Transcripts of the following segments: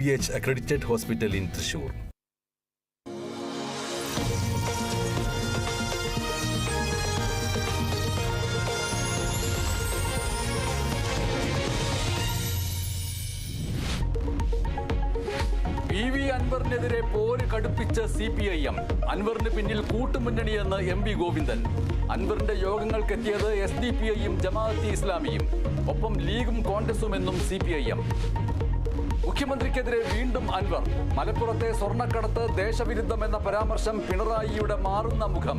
PH accredited hospital in Thrissur. PV അൻവറിനെതിരെ പോര് കടുപ്പിച്ച CPIM. അൻവറിന് പിന്നിൽ കൂട്ടുമുന്നണിയെന്ന് MP ഗോവിന്ദൻ. അൻവറിന്റെ യോഗങ്ങൾക്കെത്തിയത് SDPIയും ജമാഅത്തെ ഇസ്ലാമിയും. ഒപ്പം ലീഗും കോൺഗ്രസുമെന്നും CPIM. മുഖ്യമന്ത്രിക്കെതിരെ വീണ്ടും അൻവർ. മലപ്പുറത്തെ സ്വർണ്ണക്കടത്ത് ദേശവിരുദ്ധമെന്ന പരാമർശം പിണറായിയുടെ മാറുന്ന മുഖം.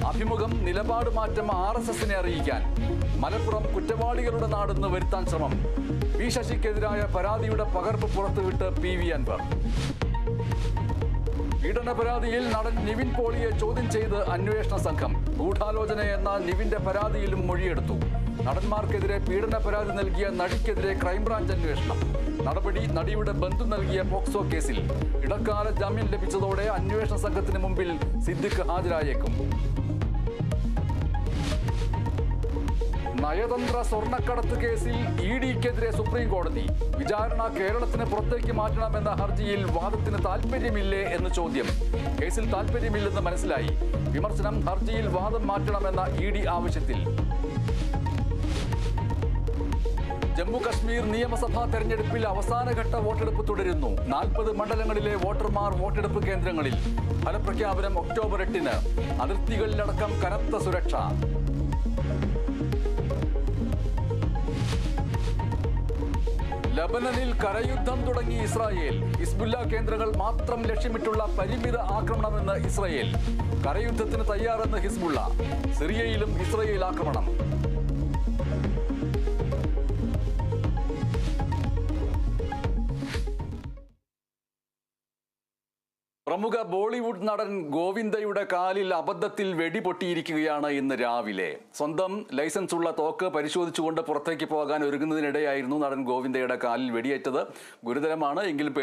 അഭിമുഖം നിലപാട് മാറ്റം RSSനെ അറിയിക്കാൻ. മലപ്പുറം കുറ്റവാളികളുടെ നാടെന്ന് വരുത്താൻ ശ്രമം. പി ശശിക്കെതിരായ പരാതിയുടെ പകർപ്പ് പുറത്തുവിട്ട് PV അൻവർ. പീഡന പരാതിയിൽ നടൻ നിവിൻ പോളിയെ ചോദ്യം ചെയ്ത് അന്വേഷണ സംഘം. ഗൂഢാലോചനയെന്ന നിവിന്റെ പരാതിയിലും മൊഴിയെടുത്തു. നടന്മാർക്കെതിരെ പീഡന പരാതി നൽകിയ നടിക്കെതിരെ ക്രൈംബ്രാഞ്ച് അന്വേഷണം. നടപടി നടിയുടെ ബന്ധു നൽകിയ പോക്സോ കേസിൽ. ഇടക്കാല ജാമ്യം ലഭിച്ചതോടെ അന്വേഷണ സംഘത്തിന് മുമ്പിൽ സിദ്ദിഖ് ഹാജരായേക്കും. നയതന്ത്ര സ്വർണ്ണക്കടത്ത് കേസിൽ EDക്കെതിരെ സുപ്രീം കോടതി. വിചാരണ കേരളത്തിന് പുറത്തേക്ക് മാറ്റണമെന്ന ഹർജിയിൽ വാദത്തിന് താൽപര്യമില്ലേ എന്ന് ചോദ്യം. കേസിൽ താൽപര്യമില്ലെന്ന് മനസ്സിലായി. വിമർശനം ഹർജിയിൽ വാദം മാറ്റണമെന്ന ED ആവശ്യത്തിൽ. ജമ്മു കശ്മീർ നിയമസഭാ തെരഞ്ഞെടുപ്പിൽ അവസാനഘട്ട വോട്ടെടുപ്പ് തുടരുന്നു. 40 മണ്ഡലങ്ങളിലെ വോട്ടർമാർ വോട്ടെടുപ്പ് കേന്ദ്രങ്ങളിൽ. ഫലപ്രഖ്യാപനം ഒക്ടോബർ 8-ന്. അതിർത്തികളിലടക്കം കനത്ത സുരക്ഷ. ലബനനിൽ കരയുദ്ധം തുടങ്ങി ഇസ്രായേൽ. ഹിസ്ബുല്ല കേന്ദ്രങ്ങൾ മാത്രം ലക്ഷ്യമിട്ടുള്ള പരിമിത ആക്രമണമെന്ന് ഇസ്രായേൽ. കരയുദ്ധത്തിന് തയ്യാറെന്ന് ഹിസ്ബുള്ള. സിറിയയിലും ഇസ്രായേൽ ആക്രമണം. പ്രമുഖ ബോളിവുഡ് നടൻ ഗോവിന്ദയുടെ കാലിൽ അബദ്ധത്തിൽ വെടിപൊട്ടിയിരിക്കുകയാണ് ഇന്ന് രാവിലെ. സ്വന്തം ലൈസൻസ് ഉള്ള തോക്ക് പരിശോധിച്ചുകൊണ്ട് പുറത്തേക്ക് പോകാൻ ഒരുങ്ങുന്നതിനിടെയായിരുന്നു നടൻ ഗോവിന്ദയുടെ കാലിൽ വെടിയേറ്റത്. ഗുരുതരമാണ്, എങ്കിലും